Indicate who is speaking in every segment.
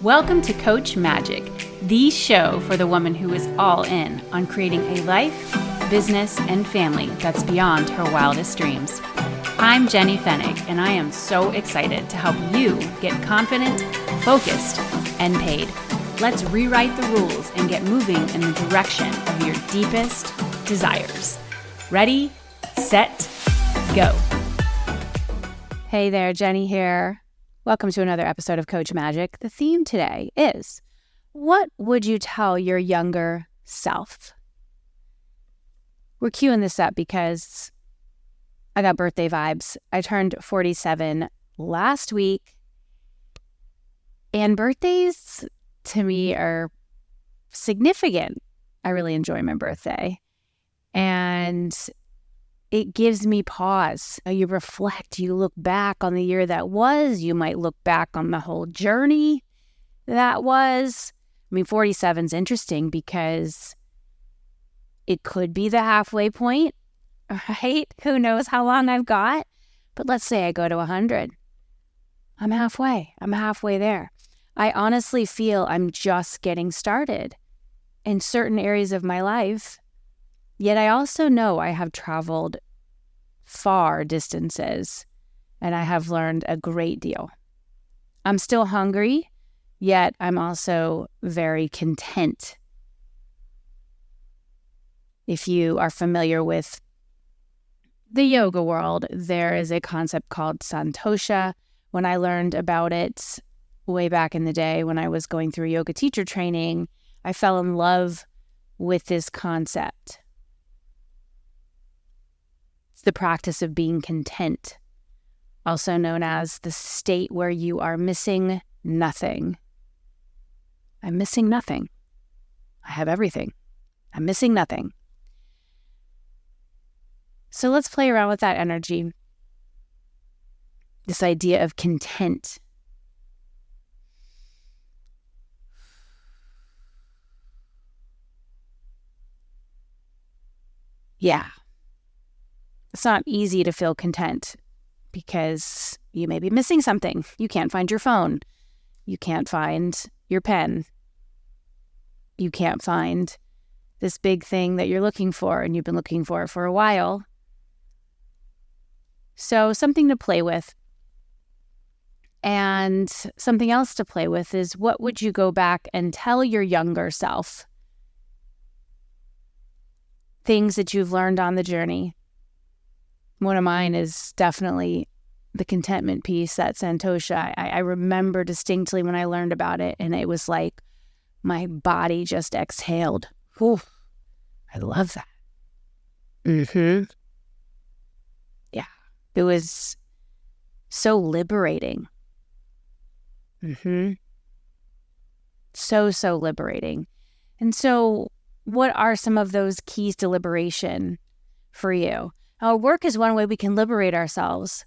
Speaker 1: Welcome to Coach Magic, the show for the woman who is all in on creating a life, business, and family that's beyond her wildest dreams. I'm Jenny Fennig, and I am so excited to help you get confident, focused, and paid. Let's rewrite the rules and get moving in the direction of your deepest desires. Ready, set, go. Hey there, Jenny here. Welcome to another episode of Coach Magic. The theme today is, what would you tell your younger self? We're queuing this up because I got birthday vibes. I turned 47 last week, and birthdays to me are significant. I really enjoy my birthday, and it gives me pause. You reflect, you look back on the year that was, you might look back on the whole journey that was. 47 is interesting because it could be the halfway point, right? Who knows how long I've got? But let's say I go to 100. I'm halfway there. I honestly feel I'm just getting started in certain areas of my life. Yet I also know I have traveled far distances and I have learned a great deal. I'm still hungry, yet I'm also very content. If you are familiar with the yoga world, there is a concept called Santosha. When I learned about it way back in the day when I was going through yoga teacher training, I fell in love with this concept. The practice of being content, also known as the state where you are missing nothing. I'm missing nothing. I have everything. I'm missing nothing. So let's play around with that energy. This idea of content. Yeah. It's not easy to feel content because you may be missing something. You can't find your phone. You can't find your pen. You can't find this big thing that you're looking for and you've been looking for a while. So something to play with. And something else to play with is, what would you go back and tell your younger self? Things that you've learned on the journey. One of mine is definitely the contentment piece, that Santosha. I remember distinctly when I learned about it, and it was like my body just exhaled. Whew, I love that. Yeah, it was so liberating. So liberating. And so what are some of those keys to liberation for you? Our work is one way we can liberate ourselves.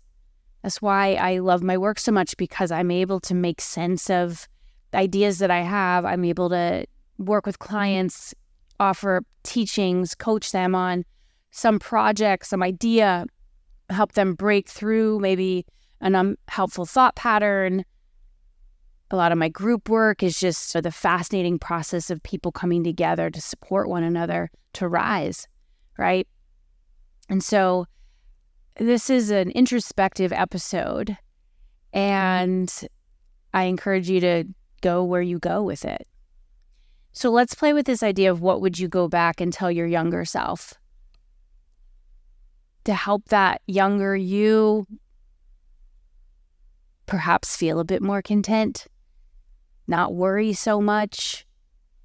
Speaker 1: That's why I love my work so much, because I'm able to make sense of the ideas that I have. I'm able to work with clients, offer teachings, coach them on some project, some idea, help them break through maybe an unhelpful thought pattern. A lot of my group work is just the fascinating process of people coming together to support one another to rise, right? And so this is an introspective episode, and I encourage you to go where you go with it. So let's play with this idea of, what would you go back and tell your younger self to help that younger you perhaps feel a bit more content, not worry so much,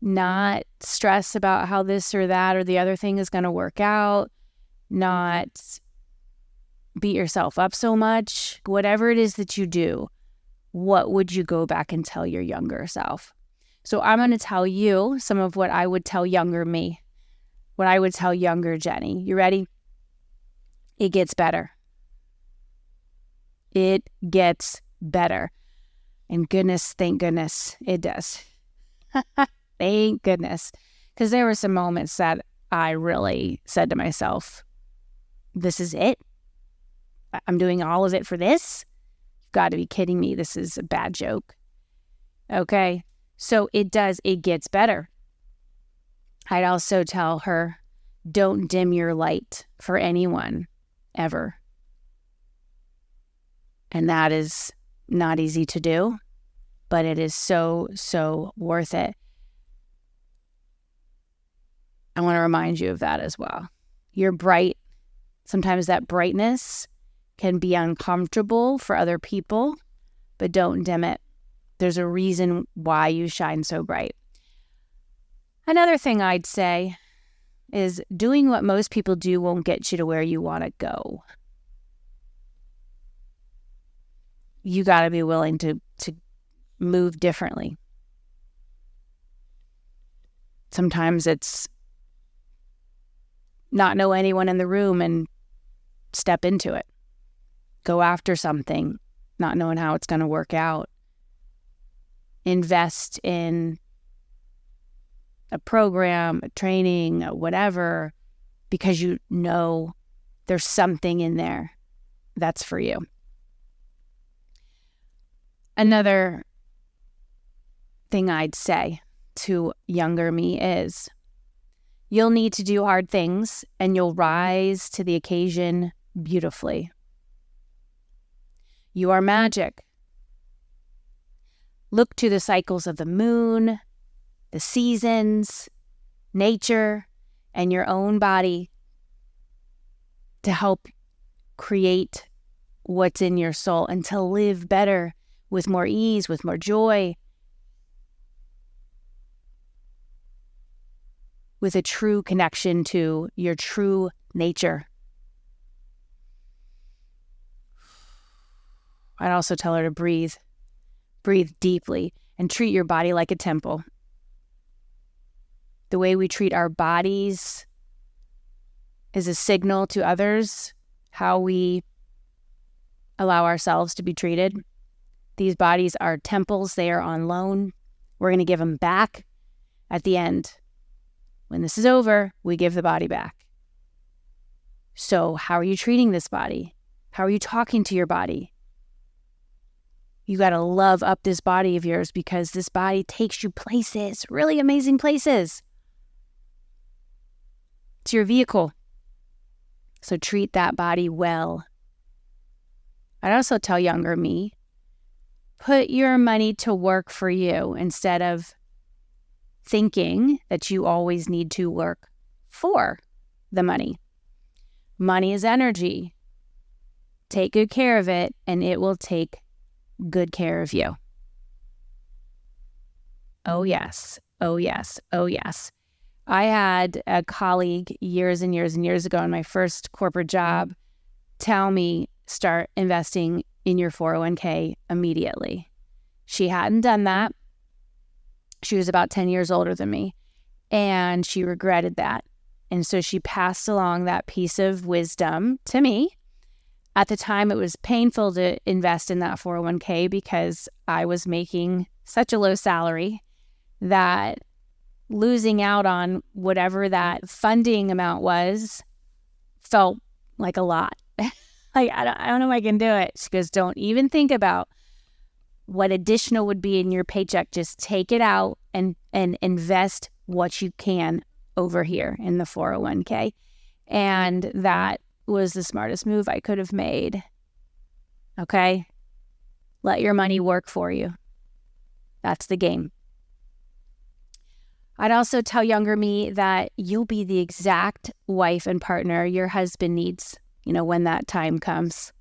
Speaker 1: not stress about how this or that or the other thing is going to work out, not beat yourself up so much. Whatever it is that you do, what would you go back and tell your younger self? So I'm going to tell you some of what I would tell younger me, what I would tell younger Jenny. You ready? It gets better. It gets better. And goodness, thank goodness it does. Thank goodness. Because there were some moments that I really said to myself, this is it? I'm doing all of it for this? You've got to be kidding me. This is a bad joke. Okay. So it gets better. I'd also tell her, don't dim your light for anyone ever. And that is not easy to do, but it is so, so worth it. I want to remind you of that as well. You're bright. Sometimes that brightness can be uncomfortable for other people, but don't dim it. There's a reason why you shine so bright. Another thing I'd say is doing what most people do won't get you to where you want to go. You got to be willing to move differently. Sometimes it's not know anyone in the room and step into it. Go after something, not knowing how it's going to work out. Invest in a program, a training, whatever, because you know there's something in there that's for you. Another thing I'd say to younger me is you'll need to do hard things and you'll rise to the occasion beautifully. You are magic. Look to the cycles of the moon, the seasons, nature, and your own body to help create what's in your soul and to live better with more ease, with more joy, with a true connection to your true nature. I'd also tell her to breathe. Breathe deeply and treat your body like a temple. The way we treat our bodies is a signal to others how we allow ourselves to be treated. These bodies are temples. They are on loan. We're going to give them back at the end. When this is over, we give the body back. So how are you treating this body? How are you talking to your body? You got to love up this body of yours because this body takes you places, really amazing places. It's your vehicle. So treat that body well. I'd also tell younger me, put your money to work for you instead of thinking that you always need to work for the money. Money is energy. Take good care of it, and it will take good care of you. Oh, yes. Oh, yes. Oh, yes. I had a colleague years and years and years ago in my first corporate job tell me, start investing in your 401k immediately. She hadn't done that. She was about 10 years older than me, and she regretted that. And so she passed along that piece of wisdom to me. At the time, it was painful to invest in that 401k because I was making such a low salary that losing out on whatever that funding amount was felt like a lot. Like, I don't know if I can do it. She goes, don't even think about what additional would be in your paycheck. Just take it out and invest what you can over here in the 401k. And that was the smartest move I could have made. Okay? Let your money work for you. That's the game. I'd also tell younger me that you'll be the exact wife and partner your husband needs, when that time comes.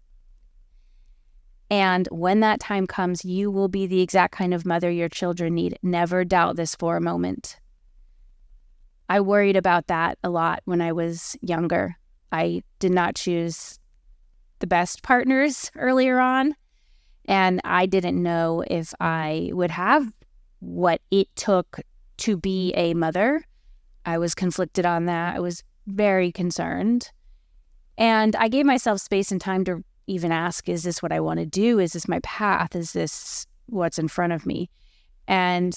Speaker 1: And when that time comes, you will be the exact kind of mother your children need. Never doubt this for a moment. I worried about that a lot when I was younger. I did not choose the best partners earlier on, and I didn't know if I would have what it took to be a mother. I was conflicted on that. I was very concerned. And I gave myself space and time to even ask, is this what I want to do? Is this my path? Is this what's in front of me? And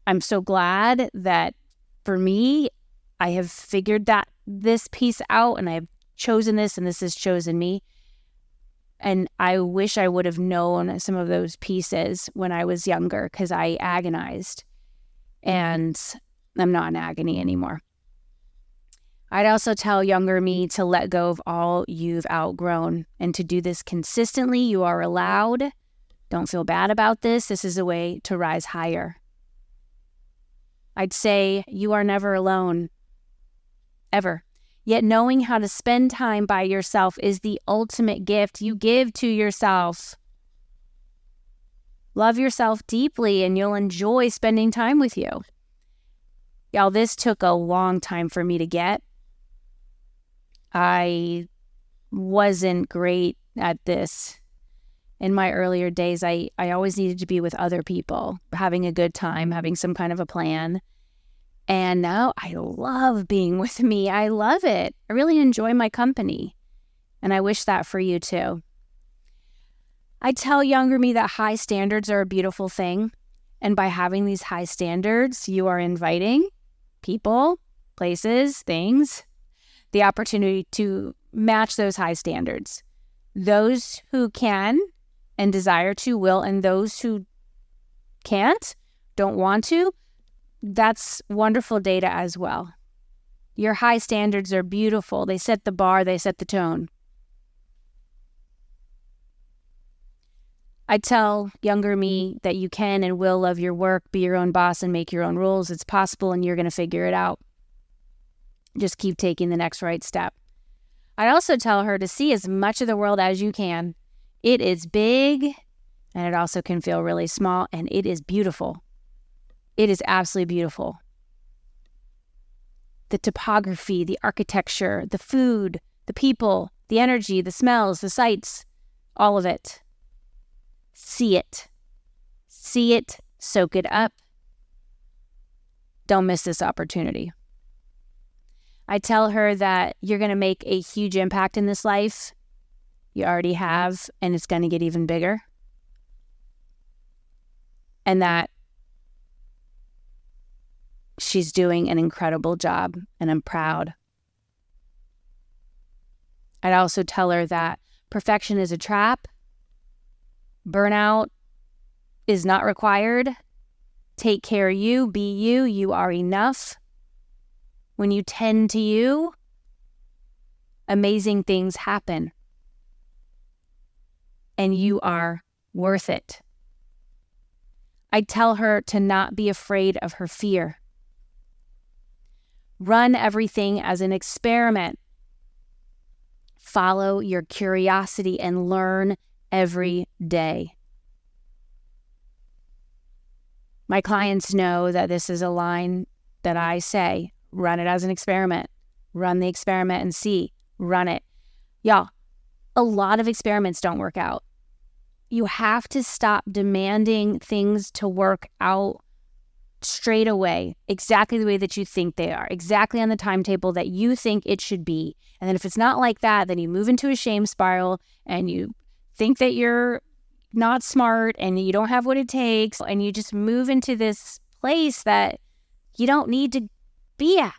Speaker 1: I'm so glad that for me, I have figured this piece out, and I've chosen this, and this has chosen me. And I wish I would have known some of those pieces when I was younger, because I agonized. And I'm not in agony anymore. I'd also tell younger me to let go of all you've outgrown and to do this consistently. You are allowed. Don't feel bad about this. This is a way to rise higher. I'd say you are never alone, ever. Yet knowing how to spend time by yourself is the ultimate gift you give to yourself. Love yourself deeply and you'll enjoy spending time with you. Y'all, this took a long time for me to get. I wasn't great at this. In my earlier days, I always needed to be with other people, having a good time, having some kind of a plan. And now I love being with me. I love it. I really enjoy my company. And I wish that for you too. I tell younger me that high standards are a beautiful thing. And by having these high standards, you are inviting people, places, things, the opportunity to match those high standards. Those who can and desire to will, and those who can't, don't want to, that's wonderful data as well. Your high standards are beautiful. They set the bar, they set the tone. I tell younger me that you can and will love your work, be your own boss, and make your own rules. It's possible, and you're going to figure it out. Just keep taking the next right step. I'd also tell her to see as much of the world as you can. It is big, and it also can feel really small, and it is beautiful. It is absolutely beautiful. The topography, the architecture, the food, the people, the energy, the smells, the sights, all of it. See it. See it, soak it up. Don't miss this opportunity. I tell her that you're going to make a huge impact in this life. You already have, and it's going to get even bigger. And that she's doing an incredible job, and I'm proud. I'd also tell her that perfection is a trap. Burnout is not required. Take care of you, be you, you are enough. When you tend to you, amazing things happen. And you are worth it. I tell her to not be afraid of her fear. Run everything as an experiment. Follow your curiosity and learn every day. My clients know that this is a line that I say, run it as an experiment. Run the experiment and see. Run it. Y'all, a lot of experiments don't work out. You have to stop demanding things to work out straight away, exactly the way that you think they are, exactly on the timetable that you think it should be. And then if it's not like that, then you move into a shame spiral and you think that you're not smart and you don't have what it takes, and you just move into this place that you don't need to be at.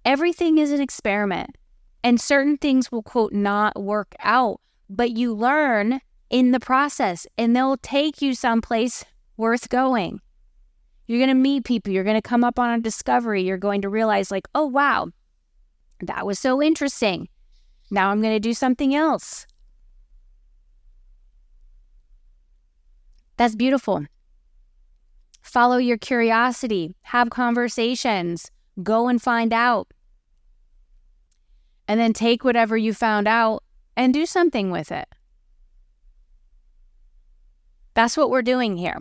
Speaker 1: Everything is an experiment, and certain things will, quote, not work out, but you learn in the process, and they'll take you someplace worth going. You're going to meet people. You're going to come up on a discovery. You're going to realize, like, oh, wow, that was so interesting. Now I'm going to do something else. That's beautiful. Follow your curiosity. Have conversations. Go and find out. And then take whatever you found out and do something with it. That's what we're doing here.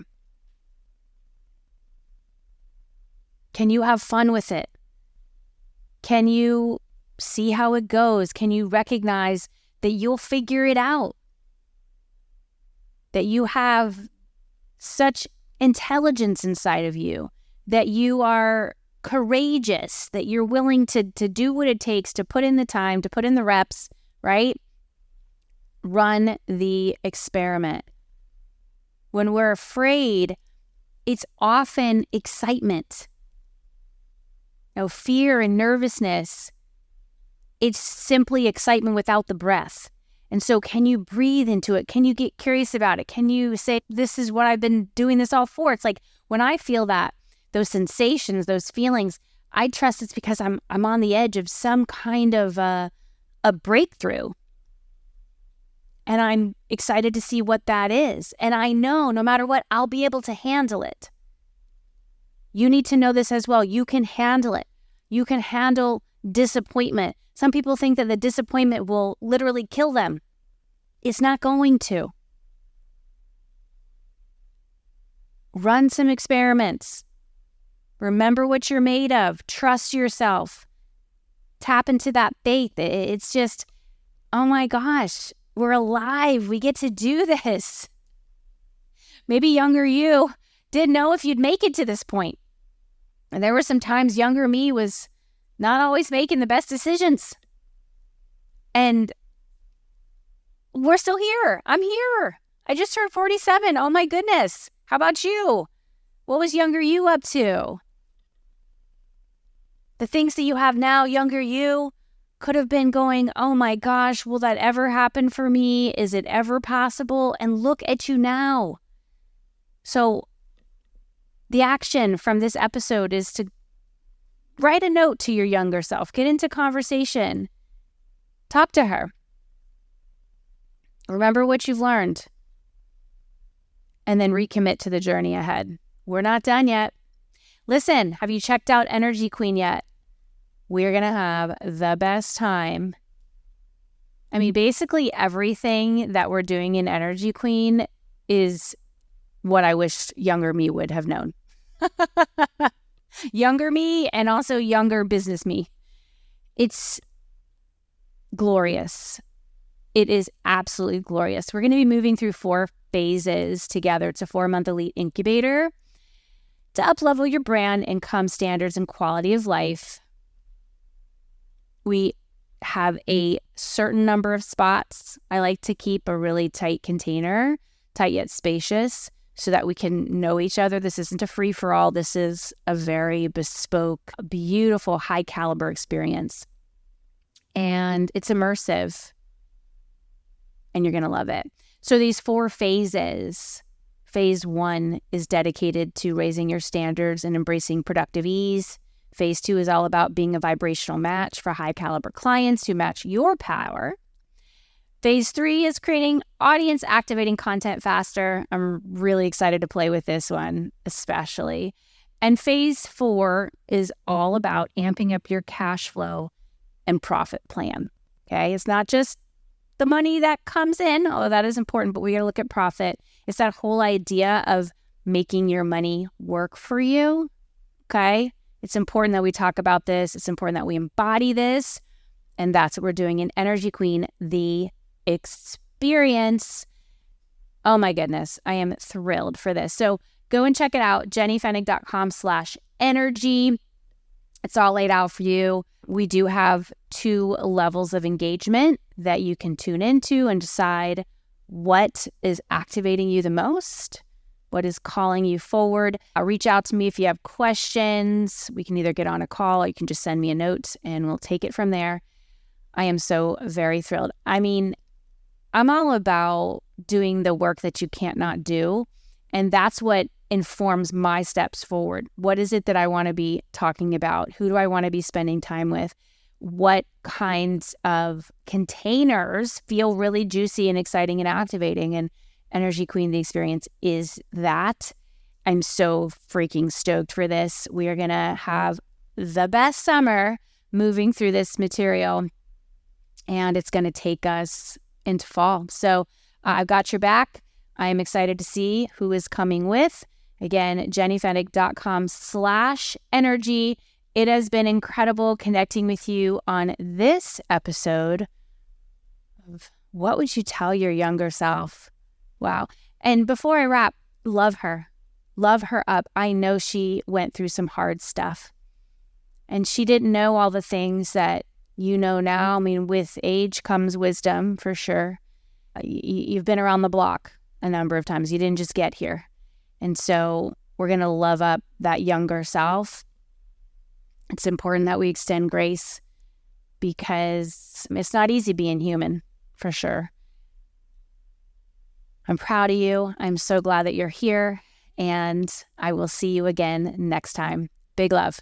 Speaker 1: Can you have fun with it? Can you see how it goes? Can you recognize that you'll figure it out? That you have such intelligence inside of you, that you are courageous, that you're willing to do what it takes, to put in the time, to put in the reps, right? Run the experiment. When we're afraid, it's often excitement. No, fear and nervousness, it's simply excitement without the breath. And so can you breathe into it? Can you get curious about it? Can you say, this is what I've been doing this all for? It's like when I feel that, those sensations, those feelings, I trust it's because I'm on the edge of some kind of a breakthrough. And I'm excited to see what that is. And I know no matter what, I'll be able to handle it. You need to know this as well. You can handle it. You can handle disappointment. Some people think that the disappointment will literally kill them. It's not going to. Run some experiments. Remember what you're made of. Trust yourself. Tap into that faith. It's just, oh my gosh, we're alive. We get to do this. Maybe younger you didn't know if you'd make it to this point. And there were some times younger me was not always making the best decisions. And we're still here. I'm here. I just turned 47. Oh my goodness. How about you? What was younger you up to? The things that you have now, younger you could have been going, oh my gosh, will that ever happen for me? Is it ever possible? And look at you now. So the action from this episode is to write a note to your younger self. Get into conversation. Talk to her. Remember what you've learned. And then recommit to the journey ahead. We're not done yet. Listen, have you checked out Energy Queen yet? We're going to have the best time. I mean, basically everything that we're doing in Energy Queen is what I wish younger me would have known. Younger me and also younger business me. It's glorious. It is absolutely glorious. We're going to be moving through 4 phases together. It's a 4-month elite incubator to up-level your brand, income standards, and quality of life. We have a certain number of spots. I like to keep a really tight container, tight yet spacious, so that we can know each other. This isn't a free-for-all. This is a very bespoke, beautiful, high-caliber experience. And it's immersive. And you're going to love it. So these 4 phases, phase 1 is dedicated to raising your standards and embracing productive ease. Phase 2 is all about being a vibrational match for high caliber clients who match your power. Phase 3 is creating audience activating content faster. I'm really excited to play with this one, especially. And phase 4 is all about amping up your cash flow and profit plan. Okay, it's not just the money that comes in, although that is important, but we got to look at profit. It's that whole idea of making your money work for you. Okay, it's important that we talk about this. It's important that we embody this. And that's what we're doing in Energy Queen, the experience. Oh my goodness, I am thrilled for this. So go and check it out, jennyfennig.com/energy. It's all laid out for you. We do have 2 levels of engagement that you can tune into and decide what is activating you the most, what is calling you forward. Reach out to me if you have questions. We can either get on a call or you can just send me a note and we'll take it from there. I am so very thrilled. I mean, I'm all about doing the work that you can't not do. And that's what informs my steps forward. What is it that I want to be talking about? Who do I want to be spending time with? What kinds of containers feel really juicy and exciting and activating? And Energy Queen, the experience is that. I'm so freaking stoked for this. We are going to have the best summer moving through this material, and it's going to take us into fall. So I've got your back. I am excited to see who is coming with. Again, jennyfennig.com/energy. It has been incredible connecting with you on this episode of What Would You Tell Your Younger Self? Wow. And before I wrap, love her. Love her up. I know she went through some hard stuff. And she didn't know all the things that you know now. I mean, with age comes wisdom, for sure. You've been around the block a number of times. You didn't just get here. And so we're going to love up that younger self. It's important that we extend grace because it's not easy being human, for sure. I'm proud of you. I'm so glad that you're here, and I will see you again next time. Big love.